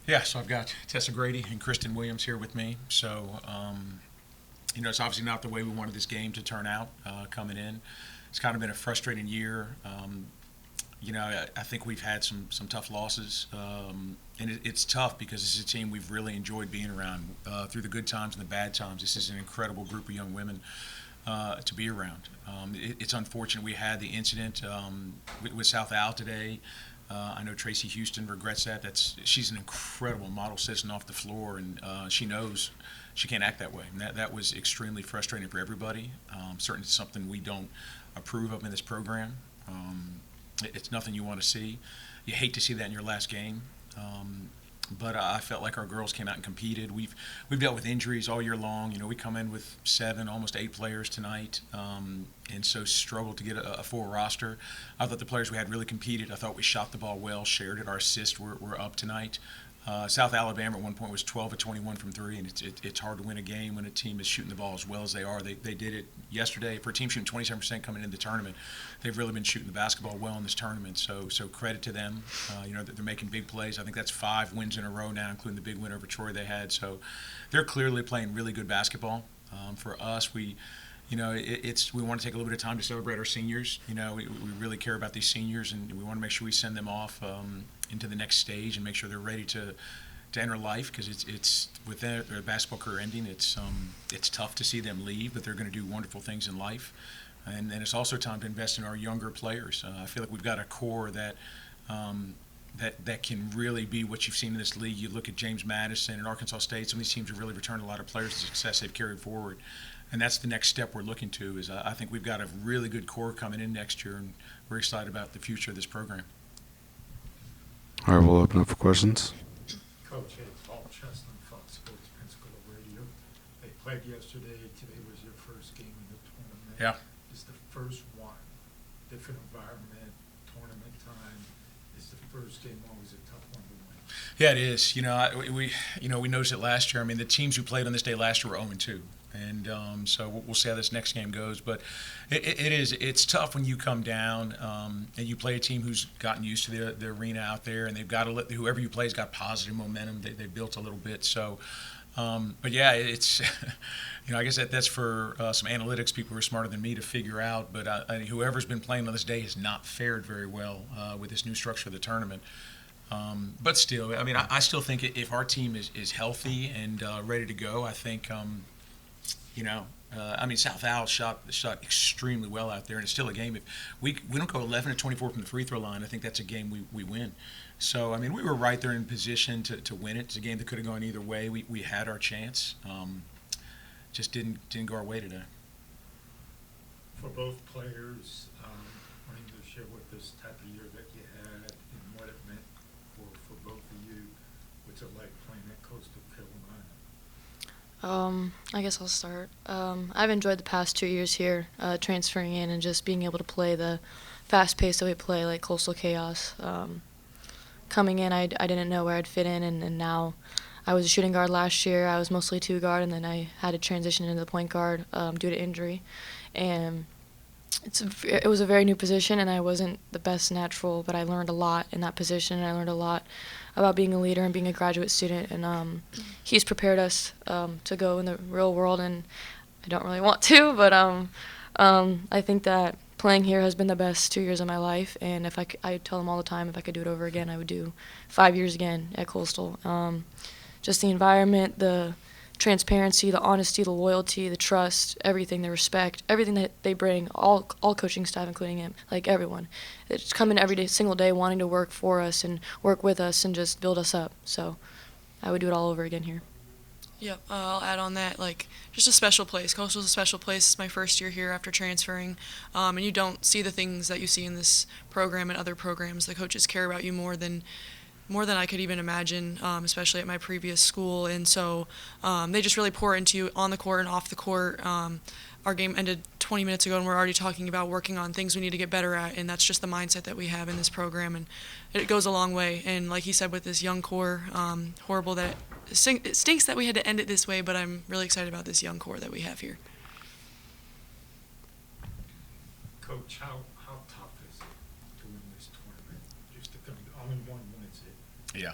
Yeah, so I've got Tessa Grady and Kristen Williams here with me. So, it's obviously not the way we wanted this game to turn out coming in. It's kind of been a frustrating year. I think we've had some tough losses, and it's tough because this is a team we've really enjoyed being around through the good times and the bad times. This is an incredible group of young women to be around. It's unfortunate we had the incident with South Al today. I know Tracy Houston regrets that. She's an incredible model citizen off the floor, and she knows she can't act that way. And that was extremely frustrating for everybody. Certainly something we don't approve of in this program. It's nothing you want to see. You hate to see that in your last game. But I felt like our girls came out and competed. We've dealt with injuries all year long. We come in with 7, almost 8 players tonight, and so struggled to get a full roster. I thought the players we had really competed. I thought we shot the ball well, shared it. Our assists were up tonight. South Alabama at one point was 12 of 21 from 3, and it's hard to win a game when a team is shooting the ball as well as they are. They did it yesterday. For a team shooting 27% coming into the tournament, they've really been shooting the basketball well in this tournament. So credit to them. They're making big plays. I think that's 5 wins in a row now, including the big win over Troy they had. So they're clearly playing really good basketball. For us, we want to take a little bit of time to celebrate our seniors. We really care about these seniors, and we want to make sure we send them off into the next stage and make sure they're ready to enter life, because it's with their basketball career ending, it's tough to see them leave, but they're going to do wonderful things in life. And it's also time to invest in our younger players. I feel like we've got a core that can really be what you've seen in this league. You look at James Madison and Arkansas State. Some of these teams have really returned a lot of players to success they've carried forward. And that's the next step we're looking to. Is I think we've got a really good core coming in next year, and we're excited about the future of this program. All right, we'll open up for questions. Coach, hey, Paul Chestnut, Fox Sports Pensacola Radio. They played yesterday. Today was your first game in the tournament. Yeah. It's the first one. Different environment, tournament time. It's the first game, always a tough one to win. Yeah, it is. We noticed it last year. I mean, the teams who played on this day last year were 0-2. And so we'll see how this next game goes. But it's tough when you come down and you play a team who's gotten used to the arena out there, and they've got to let whoever you play has got positive momentum. They built a little bit. So, but yeah, it's I guess that's for some analytics people who are smarter than me to figure out. But whoever's been playing on this day has not fared very well with this new structure of the tournament. But still, I mean, I still think if our team is healthy and ready to go, I think. South Al shot extremely well out there, and it's still a game. If we don't go 11 to 24 from the free throw line, I think that's a game we win. So, I mean, we were right there in position to win it. It's a game that could have gone either way. We had our chance. Just didn't go our way today. For both players, wanting to share what this type of year that you had and what it meant for both of you, what's it like playing at Coastal Carolina? I guess I'll start. I've enjoyed the past 2 years here, transferring in and just being able to play the fast pace that we play, like Coastal Chaos. Coming in, I didn't know where I'd fit in, and now I was a shooting guard last year. I was mostly 2 guard, and then I had to transition into the point guard due to injury. And it was a very new position, and I wasn't the best natural, but I learned a lot in that position, and I learned a lot about being a leader and being a graduate student. And he's prepared us to go in the real world, and I don't really want to, but I think that playing here has been the best 2 years of my life, and I tell him all the time if I could do it over again, I would do 5 years again at Coastal. Just the environment, the transparency, the honesty, the loyalty, the trust, everything, the respect, everything that they bring, all coaching staff, including him, like everyone. It's come in every single day wanting to work for us and work with us and just build us up. So I would do it all over again here. Yep, I'll add on that, just a special place. Coastal's a special place. It's my first year here after transferring, and you don't see the things that you see in this program and other programs. The coaches care about you more than I could even imagine, especially at my previous school. And so they just really pour into you on the court and off the court. Our game ended 20 minutes ago, and we're already talking about working on things we need to get better at, and that's just the mindset that we have in this program, and it goes a long way. And like he said, with this young core, horrible that it stinks that we had to end it this way, but I'm really excited about this young core that we have here. Coach, how tough is it to win this tournament? Just to come, all in one win, it's it. Yeah.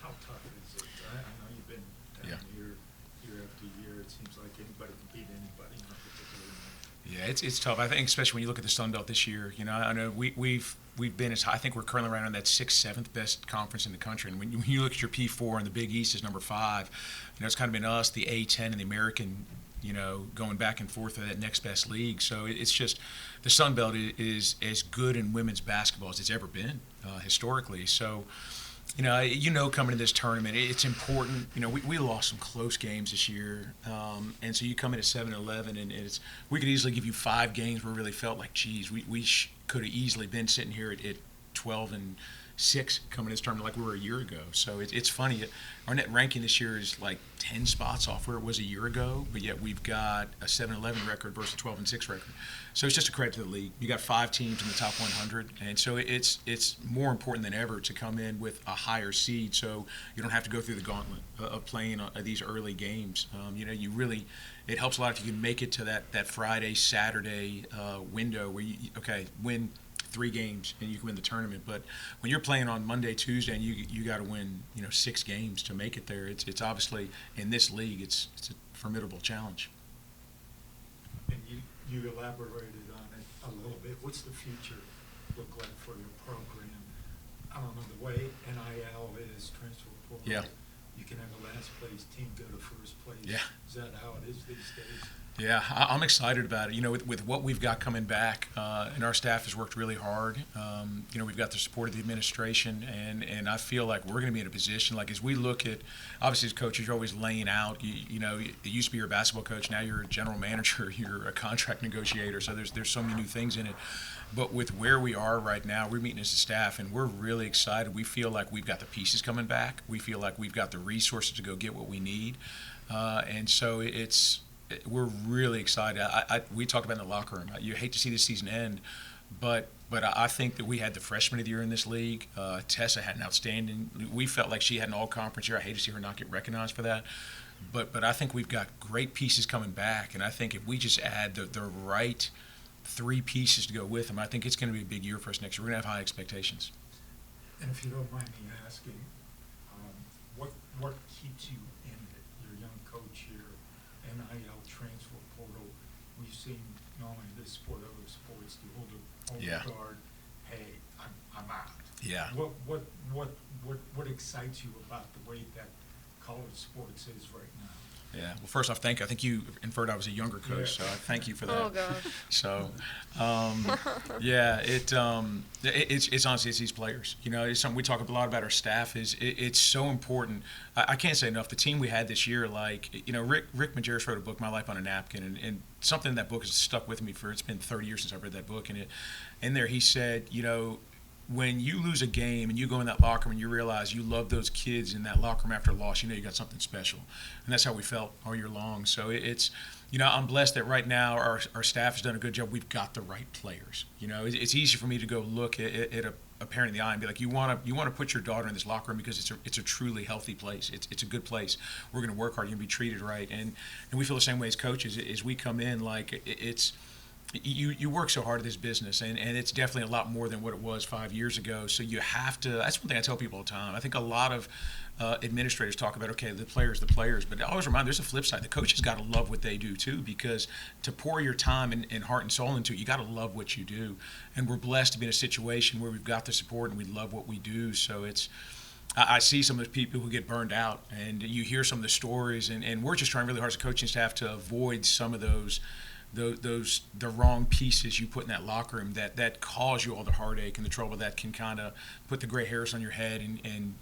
How tough tough is it? I know you've been down Yeah. here year after year. It seems like anybody can beat anybody on a particular night. Yeah, it's tough. I think especially when you look at the Sun Belt this year. You know, I know we've been as high. I think we're currently right on that sixth, seventh best conference in the country. And when you look at your P4 and the Big East is number 5, you know, it's kind of been us, the A10, and the American. You know, going back and forth of that next best league. So it's just the Sun Belt is as good in women's basketball as it's ever been historically. So. Coming to this tournament, it's important. You know, we lost some close games this year, and so you come in at 7-11, and we could easily give you 5 games where we really felt like, geez, we could have easily been sitting here at 12-6 coming to this tournament like we were a year ago. So it's funny. Our net ranking this year is like 10 spots off where it was a year ago, but yet we've got a 7-11 record versus a 12-6 record. So it's just a credit to the league. You got 5 teams in the top 100, and so it's more important than ever to come in with a higher seed, so you don't have to go through the gauntlet of playing these early games. It helps a lot if you can make it to that Friday, Saturday window where you win 3 games and you can win the tournament. But when you're playing on Monday, Tuesday, and you got to win 6 games to make it there, it's obviously in this league it's a formidable challenge. And you elaborated on it a little bit. What's the future look like for your program? I don't know, the way NIL is, transfer portal. Yeah. You can have a last place team go to first place. Yeah. Is that how it is these days? Yeah, I'm excited about it. You know, with what we've got coming back, and our staff has worked really hard. We've got the support of the administration, and I feel like we're going to be in a position, like as we look at, obviously as coaches, you're always laying out, it used to be you're a basketball coach, now you're a general manager, you're a contract negotiator, so there's so many new things in it. But with where we are right now, we're meeting as a staff, and we're really excited. We feel like we've got the pieces coming back. We feel like we've got the resources to go get what we need. And so we're really excited. We talked about in the locker room. You hate to see this season end, but I think that we had the freshman of the year in this league. Tessa had an outstanding. We felt like she had an all-conference year. I hate to see her not get recognized for that. But I think we've got great pieces coming back, and I think if we just add the right 3 pieces to go with them, I think it's going to be a big year for us next year. We're going to have high expectations. And if you don't mind me asking, what keeps you in it? You're a young coach here, NIL transfer portal. We've seen not only this sport, other sports, the older Yeah. guard. Hey, I'm out. Yeah. What excites you about the way that college sports is right now? Yeah. Well, first off, thank you. I think you inferred I was a younger coach, so I thank you for that. Oh gosh. So, it's honestly it's these players. You know, it's something we talk a lot about. Our staff it's so important. I can't say enough. The team we had this year, like Rick Majerus wrote a book, My Life on a Napkin, and something in that book has stuck with me it's been 30 years since I read that book. And in there he said, when you lose a game and you go in that locker room and you realize you love those kids in that locker room after a loss, you got something special. And that's how we felt all year long. So it's, I'm blessed that right now our staff has done a good job. We've got the right players. It's easy for me to go look at a parent in the eye and be like, you want to put your daughter in this locker room because it's a truly healthy place. It's a good place. We're going to work hard. You're going to be treated right. And we feel the same way as coaches as we come in. Like it's. You work so hard at this business, and it's definitely a lot more than what it was 5 years ago. So you have to. That's one thing I tell people all the time. I think a lot of administrators talk about, the players, but I always remind there's a flip side. The coaches got to love what they do too, because to pour your time and heart and soul into it, you got to love what you do. And we're blessed to be in a situation where we've got the support and we love what we do. So it's. I see some of the people who get burned out, and you hear some of the stories, and we're just trying really hard as a coaching staff to avoid some of the wrong pieces you put in that locker room that cause you all the heartache and the trouble that can kind of put the gray hairs on your head and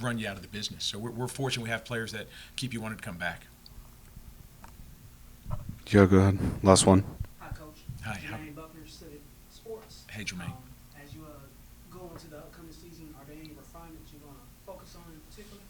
run you out of the business. So we're fortunate we have players that keep you wanting to come back. Yeah, go ahead. Last one. Hi, Coach. Hi. Jermaine Buckner, Study Sports. Hey, Jermaine. As you go into the upcoming season, are there any refinements you're going to focus on in particular?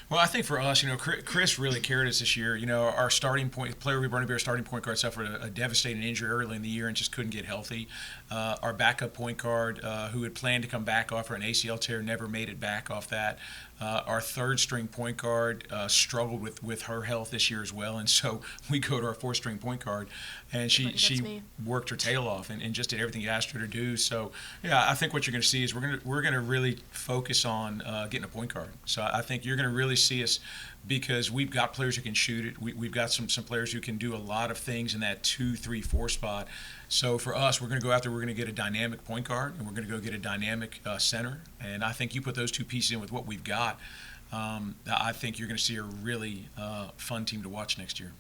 Well, I think for us, Chris really carried us this year. Our starting point, player we brought in, our starting point guard suffered a devastating injury early in the year and just couldn't get healthy. Our backup point guard, who had planned to come back off an ACL tear, never made it back off that. Our third string point guard struggled with her health this year as well, and so we go to our fourth string point guard, and Buddy, that's she me. worked her tail off and just did everything you asked her to do. So yeah, I think what you're going to see is we're gonna really focus on getting a point guard. So I think you're going to really see us, because we've got players who can shoot it. We've got some players who can do a lot of things in that 2, 3, 4 spot. So for us, we're going to go out there. We're going to get a dynamic point guard, and we're going to go get a dynamic center. And I think you put those two pieces in with what we've got. I think you're going to see a really fun team to watch next year.